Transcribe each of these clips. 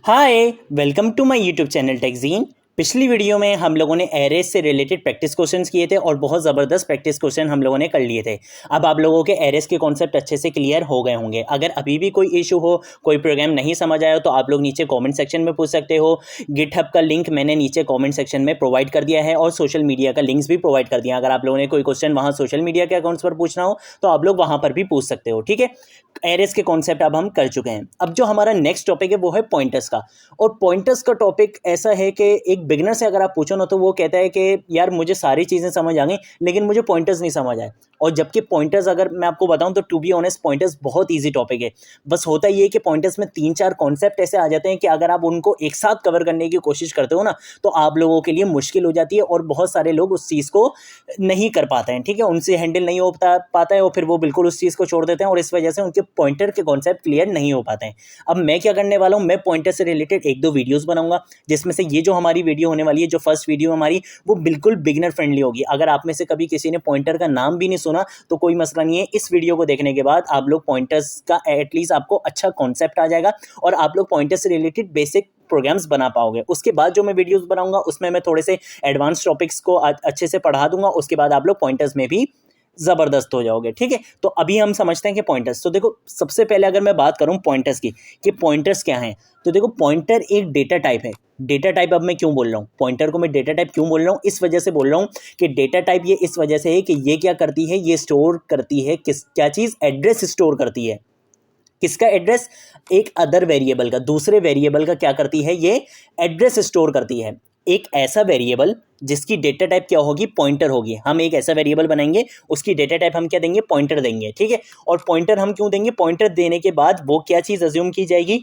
Hi, welcome to my YouTube channel टेकजीन। पिछली video में हम लोगों ने एरेस से रिलेटेड प्रैक्टिस क्वेश्चंस किए थे और बहुत ज़बरदस्त प्रैक्टिस क्वेश्चन हम लोगों ने कर लिए थे। अब आप लोगों के एरेस के कॉन्सेप्ट अच्छे से क्लियर हो गए होंगे। अगर अभी भी कोई इशू हो, कोई प्रोग्राम नहीं समझ आया हो तो आप लोग नीचे कमेंट सेक्शन में पूछ सकते हो। गिटहब का लिंक मैंने नीचे कमेंट सेक्शन में प्रोवाइड कर दिया है और सोशल मीडिया का लिंक्स भी प्रोवाइड कर दिया। अगर आप लोगों ने कोई क्वेश्चन वहाँ सोशल मीडिया के अकाउंट्स पर पूछना हो तो आप लोग वहाँ पर भी पूछ सकते हो। ठीक है, एरेस के कॉन्सेप्ट अब हम कर चुके हैं। अब जो हमारा नेक्स्ट टॉपिक है वो है पॉइंटर्स का। और पॉइंटर्स का टॉपिक ऐसा है कि एक बिगनर से अगर आप पूछो ना तो वो कहता है कि यार मुझे सारी चीज़ें समझ आ गई लेकिन मुझे पॉइंटर्स नहीं समझ आए। और जबकि पॉइंटर्स अगर मैं आपको बताऊं तो टू बी ऑनेस्ट पॉइंटर्स बहुत इजी टॉपिक है। बस होता ये है कि पॉइंटर्स में 3-4 कॉन्सेप्ट ऐसे आ जाते हैं कि अगर आप उनको एक साथ कवर करने की कोशिश करते हो ना तो आप लोगों के लिए मुश्किल हो जाती है और बहुत सारे लोग उस चीज़ को नहीं कर पाते हैं। ठीक है, उनसे हैंडल नहीं हो पाता है और फिर वो बिल्कुल उस चीज़ को छोड़ देते हैं और इस वजह से उनके पॉइंटर के कॉन्सेप्ट क्लियर नहीं हो पाते हैं। अब मैं क्या करने वाला हूँ, मैं पॉइंटर से रिलेटेड 1-2 वीडियोस बनाऊंगा जिसमें से ये जो हमारी वीडियो होने वाली है, जो फर्स्ट वीडियो हमारी, वो बिल्कुल बिगिनर फ्रेंडली होगी। अगर आप में से कभी किसी ने पॉइंटर का नाम भी नहीं सुना तो कोई मसला नहीं है, इस वीडियो को देखने के बाद आप लोग पॉइंटर्स का एटलीस्ट आपको अच्छा कॉन्सेप्ट आ जाएगा और आप लोग पॉइंटर से रिलेटेड बेसिक प्रोग्राम्स बना पाओगे। उसके बाद जो मैं वीडियोस बनाऊंगा उसमें मैं थोड़े से एडवांस टॉपिक्स को अच्छे से पढ़ा दूंगा। उसके बाद आप लोग पॉइंटर्स में भी ज़बरदस्त हो जाओगे। ठीक है, तो अभी हम समझते हैं कि पॉइंटर्स। तो देखो, सबसे पहले अगर मैं बात करूं पॉइंटर्स की कि पॉइंटर्स क्या हैं, तो देखो पॉइंटर एक डेटा टाइप है। डेटा टाइप, अब मैं क्यों बोल रहा हूँ पॉइंटर को मैं डेटा टाइप क्यों बोल रहा हूँ, इस वजह से बोल रहा हूँ कि डेटा टाइप ये इस वजह से है कि ये क्या करती है, ये स्टोर करती है क्या चीज़, एड्रेस स्टोर करती है। किसका एड्रेस? एक अदर वेरिएबल का, दूसरे वेरिएबल का क्या करती है, ये एड्रेस स्टोर करती है। एक ऐसा वेरिएबल जिसकी डेटा टाइप क्या होगी, पॉइंटर होगी। हम एक ऐसा वेरिएबल बनाएंगे, उसकी डेटा टाइप हम क्या देंगे, पॉइंटर देंगे। ठीक है, और पॉइंटर हम क्यों देंगे, पॉइंटर देने के बाद वो क्या चीज़ अज्यूम की जाएगी,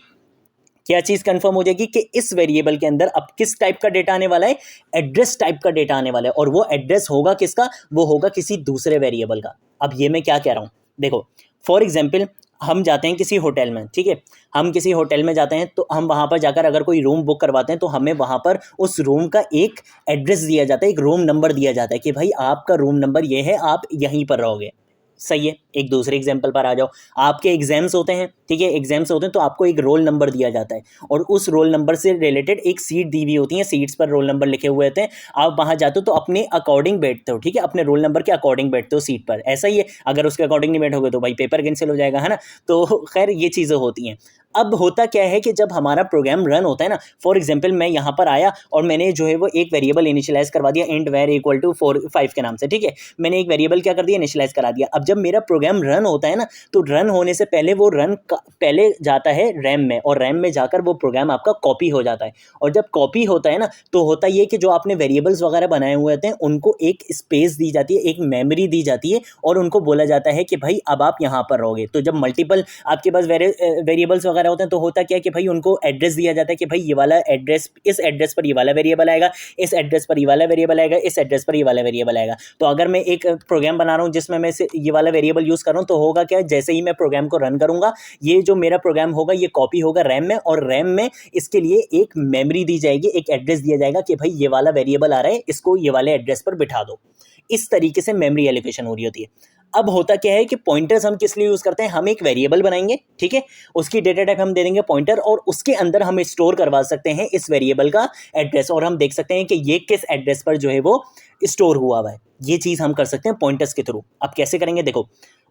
क्या चीज़ कंफर्म हो जाएगी कि इस वेरिएबल के अंदर अब किस टाइप का डेटा आने वाला है, एड्रेस टाइप का डेटा आने वाला है। और वो एड्रेस होगा किसका, वो होगा किसी दूसरे वेरिएबल का। अब ये मैं क्या कह रहा हूँ, देखो फॉर एग्जाम्पल हम जाते हैं किसी होटल में। ठीक है, हम किसी होटल में जाते हैं तो हम वहाँ पर जाकर अगर कोई रूम बुक करवाते हैं तो हमें वहाँ पर उस रूम का एक एड्रेस दिया जाता है, एक रूम नंबर दिया जाता है कि भाई आपका रूम नंबर ये है, आप यहीं पर रहोगे। सही है, एक दूसरे एग्जाम्पल पर आ जाओ। आपके एग्जाम्स होते हैं, ठीक है, एग्जाम्स होते हैं तो आपको एक रोल नंबर दिया जाता है और उस रोल नंबर से रिलेटेड एक सीट दी हुई होती है, सीट्स पर रोल नंबर लिखे हुए होते हैं। आप वहाँ जाते हो तो अपने अकॉर्डिंग बैठते हो। ठीक है, अपने रोल नंबर के अकॉर्डिंग बैठते हो सीट पर। ऐसा ही है, अगर उसके अकॉर्डिंग नहीं बैठोगे तो भाई पेपर कैंसिल हो जाएगा, है ना। तो खैर ये चीज़ें होती हैं। अब होता क्या है कि जब हमारा प्रोग्राम रन होता है ना, फॉर एग्जांपल मैं यहाँ पर आया और मैंने जो है वो एक वेरिएबल इनिशियलाइज करवा दिया, इंट var इक्वल टू 5 के नाम से। ठीक है, मैंने एक वेरिएबल क्या कर दिया, इनिशियलाइज करा दिया। अब जब मेरा प्रोग्राम रन होता है ना तो रन होने से पहले वो पहले जाता है रैम में और रैम में जाकर वो प्रोग्राम आपका कॉपी हो जाता है। और जब कॉपी होता है ना तो होता ये कि जो आपने वेरिएबल्स वगैरह बनाए हुए होते हैं उनको एक स्पेस दी जाती है, एक मेमोरी दी जाती है और उनको बोला जाता है कि भाई अब आप यहाँ पर रहोगे। तो जब मल्टीपल आपके पास वेरिएबल्स वगैरह होते हैं तो होता क्या है कि भाई उनको एड्रेस दिया जाता है कि भाई ये वाला एड्रेस, इस एड्रेस पर ये वाला वेरिएबल आएगा, इस एड्रेस पर ये वाला वेरिएबल आएगा, इस एड्रेस पर ये वाला वेरिएबल आएगा। तो अगर मैं एक प्रोग्राम बना रहा हूँ जिसमें मैं ये वाला वेरिएबल यूज़ कर रहा हूँ तो होगा क्या, जैसे ही मैं प्रोग्राम को रन करूँगा ये जो मेरा प्रोग्राम होगा ये कॉपी होगा रैम में और रैम में इसके लिए एक मेमोरी दी जाएगी, एक एड्रेस दिया जाएगा कि भाई ये वाला वेरिएबल आ रहा है, इसको ये वाले एड्रेस पर बिठा दो। इस तरीके से मेमोरी एलोकेशन हो रही होती है। अब होता क्या है कि पॉइंटर्स हम किस लिए यूज़ करते हैं, हम एक वेरिएबल बनाएंगे, ठीक है, उसकी डेटा टाइप हम दे देंगे पॉइंटर और उसके अंदर हम स्टोर करवा सकते हैं इस वेरिएबल का एड्रेस और हम देख सकते हैं कि ये किस एड्रेस पर जो है वो स्टोर हुआ हुआ है। ये चीज़ हम कर सकते हैं पॉइंटर्स के थ्रू। अब कैसे करेंगे, देखो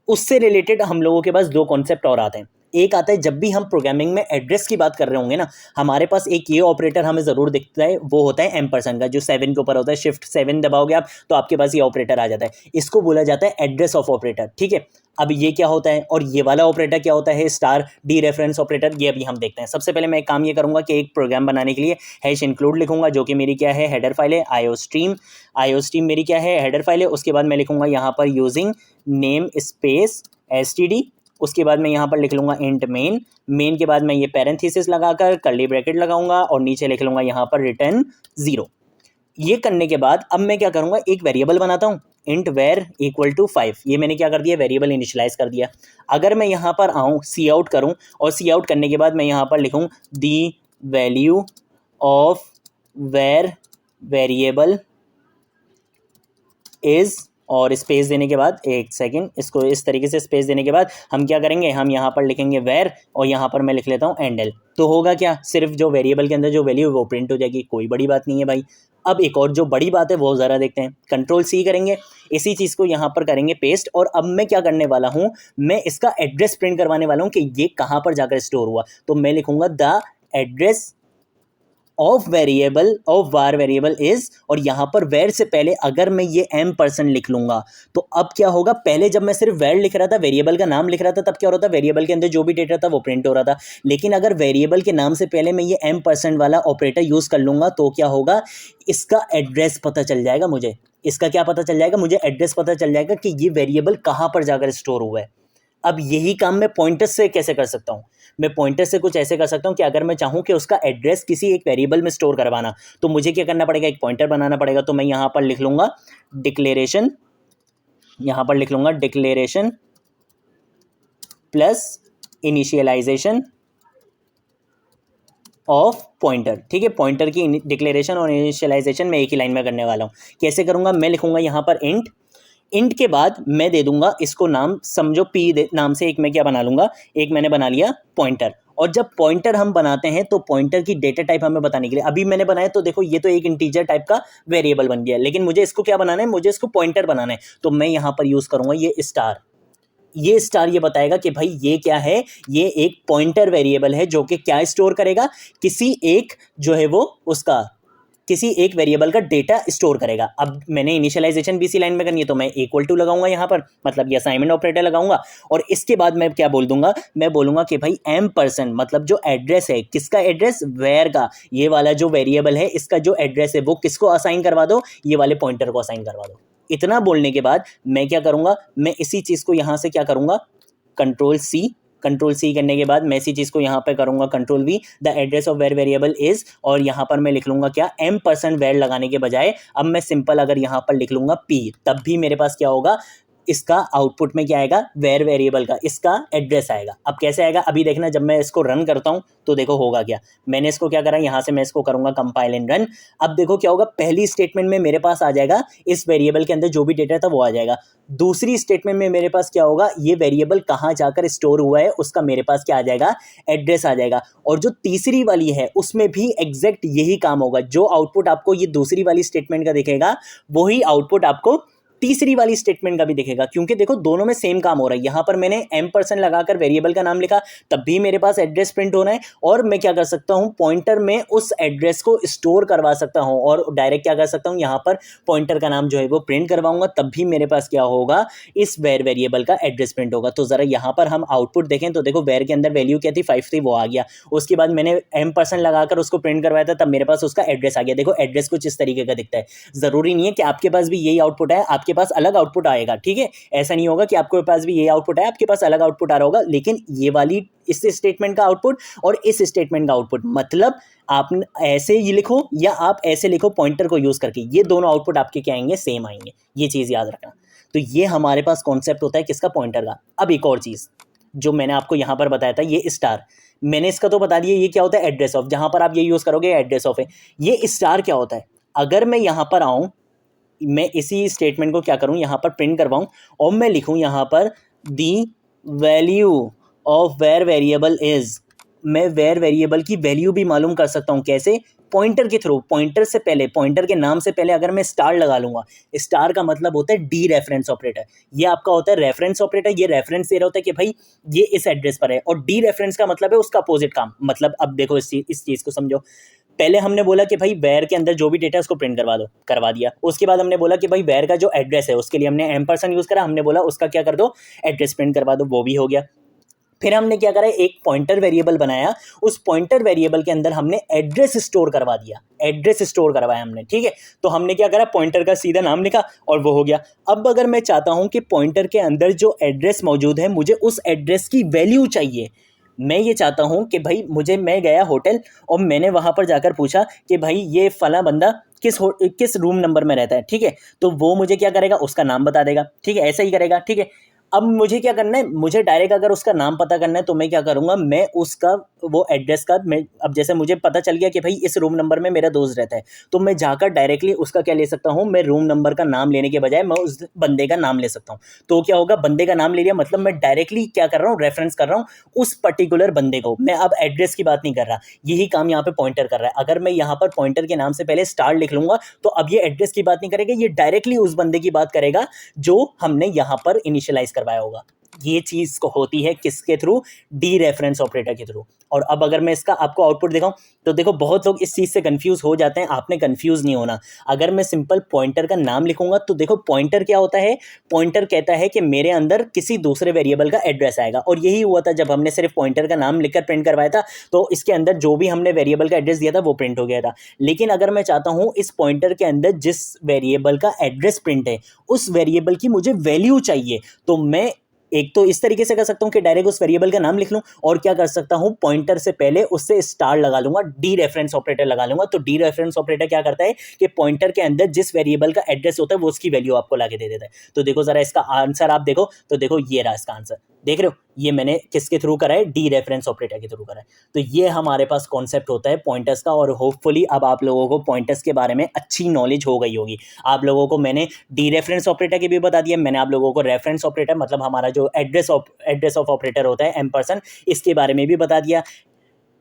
उससे रिलेटेड हम लोगों के पास 2 कॉन्सेप्ट और आते हैं। एक आता है जब भी हम प्रोग्रामिंग में एड्रेस की बात कर रहे होंगे ना, हमारे पास एक ये ऑपरेटर हमें ज़रूर दिखता है, वो होता है एम्परसेंड का, जो 7 के ऊपर होता है। शिफ्ट 7 दबाओगे आप तो आपके पास ये ऑपरेटर आ जाता है। इसको बोला जाता है एड्रेस ऑफ ऑपरेटर। ठीक है, अब ये क्या होता है और ये वाला ऑपरेटर क्या होता है, स्टार डी रेफरेंस ऑपरेटर। ये अभी हम देखते हैं। सबसे पहले मैं एक काम ये करूँगा कि एक प्रोग्राम बनाने के लिए हैश इंक्लूड लिखूंगा जो कि मेरी क्या है, हेडर फाइल है। आईओ स्ट्रीम मेरी क्या है, हेडर फाइल है। उसके बाद मैं लिखूंगा यहाँ पर यूजिंग नेम स्पेस std। उसके बाद मैं यहाँ पर लिख लूँगा इंट मेन के बाद मैं ये पैरेंथेसिस लगाकर कर्ली ब्रैकेट लगाऊंगा और नीचे लिख लूँगा यहाँ पर रिटर्न 0। ये करने के बाद अब मैं क्या करूँगा, एक वेरिएबल बनाता हूँ इंट var इक्वल टू 5। ये मैंने क्या कर दिया, वेरिएबल इनिशियलाइज कर दिया। अगर मैं यहाँ पर आऊँ सी आउट करूँ और सी आउट करने के बाद मैं यहाँ पर लिखूँ the value of var variable is और स्पेस देने के बाद एक सेकंड, इसको इस तरीके से स्पेस देने के बाद हम क्या करेंगे, हम यहाँ पर लिखेंगे वेर और यहाँ पर मैं लिख लेता हूँ एंडल। तो होगा क्या, सिर्फ जो वेरिएबल के अंदर जो वैल्यू है वो प्रिंट हो जाएगी, कोई बड़ी बात नहीं है भाई। अब एक और जो बड़ी बात है वो ज़रा देखते हैं, कंट्रोल सी करेंगे, इसी चीज़ को यहाँ पर करेंगे पेस्ट। और अब मैं क्या करने वाला हूँ, मैं इसका एड्रेस प्रिंट करवाने वाला हूँ कि ये कहाँ पर जाकर स्टोर हुआ। तो मैं लिखूंगा the address of variable of var variable is, और यहाँ पर वेर से पहले अगर मैं ये m% लिख लूंगा तो अब क्या होगा, पहले जब मैं सिर्फ वेर लिख रहा था, वेरिएबल का नाम लिख रहा था, तब क्या हो रहा था, वेरिएबल के अंदर जो भी डेटा था वो प्रिंट हो रहा था। लेकिन अगर वेरिएबल के नाम से पहले मैं ये m% वाला ऑपरेटर यूज कर लूंगा तो क्या होगा, इसका एड्रेस पता चल जाएगा मुझे। इसका क्या पता चल जाएगा, मुझे एड्रेस पता चल जाएगा कि ये वेरिएबल कहाँ पर जाकर स्टोर हुआ है। अब यही काम मैं पॉइंटर्स से कैसे कर सकता हूँ, मैं पॉइंटर से कुछ ऐसे कर सकता हूँ कि अगर मैं चाहूँ कि उसका एड्रेस किसी एक वेरिएबल में स्टोर करवाना, तो मुझे क्या करना पड़ेगा, एक पॉइंटर बनाना पड़ेगा। तो मैं यहाँ पर लिख लूँगा डिक्लेरेशन, यहाँ पर लिख लूँगा declaration plus initialisation of pointer. ठीक है, पॉइंटर की डिक्लेरेशन और इनिशियलाइजेशन मैं एक ही लाइन में करने वाला हूँ। कैसे करूँगा, मैं लिखूँगा यहाँ पर इंट के बाद मैं दे दूंगा इसको नाम, समझो p नाम से एक मैं क्या बना लूंगा, एक मैंने बना लिया पॉइंटर। और जब पॉइंटर हम बनाते हैं तो पॉइंटर की डेटा टाइप हमें बताने के लिए, अभी मैंने बनाया तो देखो ये तो एक इंटीजर टाइप का वेरिएबल बन गया, लेकिन मुझे इसको क्या बनाना है, मुझे इसको पॉइंटर बनाना है। तो मैं यहाँ पर यूज करूंगा ये स्टार। ये स्टार ये बताएगा कि भाई ये क्या है, ये एक पॉइंटर वेरिएबल है जो कि क्या स्टोर करेगा, किसी एक जो है वो उसका किसी एक वेरिएबल का डेटा स्टोर करेगा। अब मैंने इनिशियलाइजेशन भी इसी लाइन में करनी है तो मैं इक्वल टू लगाऊंगा यहाँ पर, मतलब ये असाइनमेंट ऑपरेटर लगाऊंगा। और इसके बाद मैं क्या बोल दूंगा, मैं बोलूंगा कि भाई m% मतलब जो एड्रेस है, किसका एड्रेस, वेयर का, ये वाला जो वेरिएबल है इसका जो एड्रेस है वो किसको असाइन करवा दो, ये वाले पॉइंटर को असाइन करवा दो। इतना बोलने के बाद मैं क्या करूंगा, मैं इसी चीज को यहाँ से क्या करूंगा, कंट्रोल सी करने के बाद मैं इसी चीज़ को यहाँ पे करूँगा control we, the address of where variable is, और यहाँ पर मैं लिख लूँगा क्या, m% वेर लगाने के बजाय अब मैं सिंपल अगर यहाँ पर लिख लूँगा p, तब भी मेरे पास क्या होगा, इसका आउटपुट में क्या आएगा, वेर वेरिएबल का इसका एड्रेस आएगा। अब कैसे आएगा, अभी देखना, जब मैं इसको रन करता हूँ तो देखो होगा क्या। मैंने इसको क्या करा, यहाँ से मैं इसको करूँगा कंपाइल एंड रन। अब देखो क्या होगा, पहली स्टेटमेंट में मेरे पास आ जाएगा इस वेरिएबल के अंदर जो भी डेटा था वो आ जाएगा। दूसरी स्टेटमेंट में मेरे पास क्या होगा, ये वेरिएबल कहाँ जाकर स्टोर हुआ है उसका मेरे पास क्या आ जाएगा, एड्रेस आ जाएगा। और जो तीसरी वाली है उसमें भी एग्जैक्ट यही काम होगा, जो आउटपुट आपको ये दूसरी वाली स्टेटमेंट का दिखेगा वही आउटपुट आपको तीसरी वाली स्टेटमेंट का भी दिखेगा, क्योंकि देखो दोनों में सेम काम हो रहा है। यहाँ पर मैंने m% लगाकर वेरिएबल का नाम लिखा, तब भी मेरे पास एड्रेस प्रिंट होना है, और मैं क्या कर सकता हूँ, पॉइंटर में उस एड्रेस को स्टोर करवा सकता हूँ और डायरेक्ट क्या कर सकता हूँ, यहाँ पर पॉइंटर का नाम जो है वो प्रिंट करवाऊंगा, तब भी मेरे पास क्या होगा, इस वेर वेरिएबल का एड्रेस प्रिंट होगा। तो जरा यहाँ पर हम आउटपुट देखें तो देखो वेर के अंदर वैल्यू क्या थी, 5 थी, वो आ गया। उसके बाद मैंने m% लगाकर उसको प्रिंट करवाया था, तब मेरे पास उसका एड्रेस आ गया। देखो एड्रेस कुछ इस तरीके का दिखता है। जरूरी नहीं है कि आपके पास भी यही आउटपुट है, आपके पास अलग आउटपुट आएगा। ठीक है, ऐसा नहीं होगा कि आपके पास भी ये आउटपुट है, आपके पास अलग आउटपुट आ रहा होगा, लेकिन ये वाली इस स्टेटमेंट का आउटपुट और इस स्टेटमेंट का आउटपुट, मतलब आप ऐसे ही लिखो या आप ऐसे लिखो पॉइंटर को यूज करके, ये दोनों आउटपुट आपके क्या आएंगे, सेम आएंगे। ये चीज याद रखना। तो ये हमारे पास कॉन्सेप्ट होता है किसका, पॉइंटर का। अब एक और चीज जो मैंने आपको यहां पर बताया था, ये स्टार, मैंने इसका तो बता दिया, ये क्या होता है, एड्रेस ऑफ, जहां पर आप ये यूज करोगे एड्रेस ऑफ है। ये स्टार क्या होता है, अगर मैं यहां पर आऊं, मैं इसी स्टेटमेंट को क्या करूं, यहां पर प्रिंट करवाऊं और मैं लिखूं यहां पर the value of where variable is, मैं वेर वेरिएबल की वैल्यू भी मालूम कर सकता हूं। कैसे, पॉइंटर के थ्रू। पॉइंटर से पहले, पॉइंटर के नाम से पहले अगर मैं स्टार लगा लूंगा, स्टार का मतलब होता है डी रेफरेंस ऑपरेटर, ये आपका होता है रेफरेंस ऑपरेटर, ये रेफरेंस दे रहा होता है कि भाई ये इस एड्रेस पर है, और डी रेफरेंस का मतलब है उसका अपोजिट काम। मतलब अब देखो इस चीज को समझो, पहले हमने बोला कि भाई वेर के अंदर जो भी डेटा है उसको प्रिंट करवा दो, करवा दिया। उसके बाद हमने बोला कि भाई वेर का जो एड्रेस है उसके लिए हमने m% यूज करा, हमने बोला उसका क्या कर दो, एड्रेस प्रिंट करवा दो, वो भी हो गया। फिर हमने क्या करा, एक पॉइंटर वेरिएबल बनाया, उस पॉइंटर वेरिएबल के अंदर हमने एड्रेस स्टोर करवा दिया, एड्रेस स्टोर करवाया हमने। ठीक है, तो हमने क्या करा, पॉइंटर का सीधा नाम लिखा और वो हो गया। अब अगर मैं चाहता हूं कि पॉइंटर के अंदर जो एड्रेस मौजूद है, मुझे उस एड्रेस की वैल्यू चाहिए, मैं ये चाहता हूं कि भाई मैं गया होटल और मैंने वहां पर जाकर पूछा कि भाई ये फला बंदा किस रूम नंबर में रहता है। ठीक है, तो वो मुझे क्या करेगा, उसका नाम बता देगा। ठीक है, ऐसा ही करेगा। ठीक है, अब मुझे क्या करना है, मुझे डायरेक्ट अगर उसका नाम पता करना है तो मैं क्या करूँगा, मैं उसका वो एड्रेस का मैं अब जैसे मुझे पता चल गया कि भाई इस रूम नंबर में मेरा दोस्त रहता है, तो मैं जाकर डायरेक्टली उसका क्या ले सकता हूँ, मैं रूम नंबर का नाम लेने के बजाय मैं उस बंदे का नाम ले सकता हूँ। तो क्या होगा, बंदे का नाम ले लिया मतलब मैं डायरेक्टली क्या कर रहा हूँ, रेफरेंस कर रहा हूँ उस पर्टिकुलर बंदे को, मैं अब एड्रेस की बात नहीं कर रहा। यही काम यहाँ पे पॉइंटर कर रहा है। अगर मैं यहाँ पर पॉइंटर के नाम से पहले स्टार लिख लूंगा तो अब ये एड्रेस की बात नहीं करेगा, ये डायरेक्टली उस बंदे की बात करेगा जो हमने यहाँ पर इनिशियलाइज करवाया होगा। ये चीज़ को होती है किसके थ्रू, डी रेफरेंस ऑपरेटर के थ्रू। और अब अगर मैं इसका आपको आउटपुट दिखाऊं तो देखो बहुत लोग इस चीज़ से कंफ्यूज हो जाते हैं, आपने कंफ्यूज नहीं होना। अगर मैं सिंपल पॉइंटर का नाम लिखूंगा तो देखो पॉइंटर क्या होता है, पॉइंटर कहता है कि मेरे अंदर किसी दूसरे वेरिएबल का एड्रेस आएगा। और यही हुआ था जब हमने सिर्फ पॉइंटर का नाम लिखकर प्रिंट करवाया था, तो इसके अंदर जो भी हमने वेरिएबल का एड्रेस दिया था वो प्रिंट हो गया था। लेकिन अगर मैं चाहता हूं इस पॉइंटर के अंदर जिस वेरिएबल का एड्रेस प्रिंट है उस वेरिएबल की मुझे वैल्यू चाहिए, तो मैं एक तो इस तरीके से कर सकता हूं कि डायरेक्ट उस वेरिएबल का नाम लिख लूं, और क्या कर सकता हूं, पॉइंटर से पहले उससे स्टार लगा लूंगा, डी रेफरेंस ऑपरेटर लगा लूंगा। तो डी रेफरेंस ऑपरेटर क्या करता है कि पॉइंटर के अंदर जिस वेरिएबल का एड्रेस होता है वो उसकी वैल्यू आपको लाके दे देता है। तो देखो जरा इसका आंसर आप देखो, तो देखो ये रहा इसका आंसर, देख रहे हो, ये मैंने किसके थ्रू करा है, डी रेफरेंस ऑपरेटर के थ्रू करा है। तो ये हमारे पास कॉन्सेप्ट होता है पॉइंटर्स का, और होपफुली अब आप लोगों को पॉइंटर्स के बारे में अच्छी नॉलेज हो गई होगी। आप लोगों को मैंने डी रेफरेंस ऑपरेटर के भी बता दिया, मैंने आप लोगों को रेफरेंस ऑपरेटर मतलब हमारा जो एड्रेस ऑफ ऑपरेटर होता है एम्परसन, इसके बारे में भी बता दिया।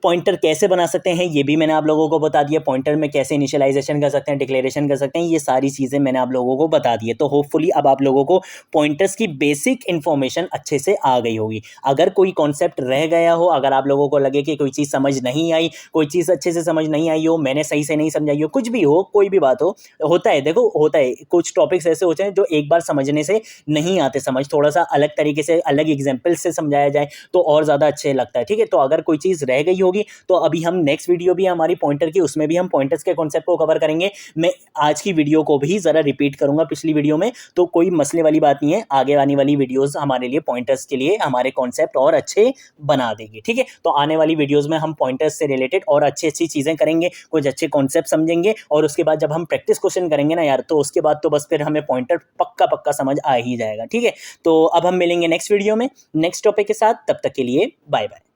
पॉइंटर कैसे बना सकते हैं ये भी मैंने आप लोगों को बता दिया, पॉइंटर में कैसे इनिशियलाइजेशन कर सकते हैं, डिक्लेरेशन कर सकते हैं, ये सारी चीज़ें मैंने आप लोगों को बता दी है। तो होपफुली अब आप लोगों को पॉइंटर्स की बेसिक इन्फॉर्मेशन अच्छे से आ गई होगी। अगर कोई कॉन्सेप्ट रह गया हो, अगर आप लोगों को लगे कि कोई चीज़ समझ नहीं आई, कोई चीज़ अच्छे से समझ नहीं आई हो, मैंने सही से नहीं समझाई हो, कुछ भी हो, कोई भी बात हो, होता है, देखो होता है, कुछ टॉपिक्स ऐसे होते हैं जो एक बार समझने से नहीं आते समझ, थोड़ा सा अलग तरीके से अलग एग्जाम्पल से समझाया जाए तो और ज़्यादा अच्छे लगता है। ठीक है, तो अगर कोई चीज़ रह गई होगी तो अभी हम नेक्स्ट वीडियो भी हमारी पॉइंटर की, उसमें भी हम पॉइंटर्स के कॉन्सेप्ट को कवर करेंगे। मैं आज की वीडियो को भी ज़रा रिपीट करूंगा पिछली वीडियो में, तो कोई मसले वाली बात नहीं है, आगे आने वाली वीडियोस हमारे लिए पॉइंटर्स के लिए हमारे कॉन्सेप्ट और अच्छे बना देंगे। ठीक है, तो आने वाली वीडियोस में हम पॉइंटर्स से रिलेटेड और अच्छी अच्छी चीज़ें करेंगे, कुछ अच्छे कॉन्सेप्ट समझेंगे, और उसके बाद जब हम प्रैक्टिस क्वेश्चन करेंगे ना यार, तो उसके बाद तो बस फिर हमें पॉइंटर पक्का पक्का समझ आ ही जाएगा। ठीक है, तो अब हम मिलेंगे नेक्स्ट वीडियो में नेक्स्ट टॉपिक के साथ, तब तक के लिए बाय बाय।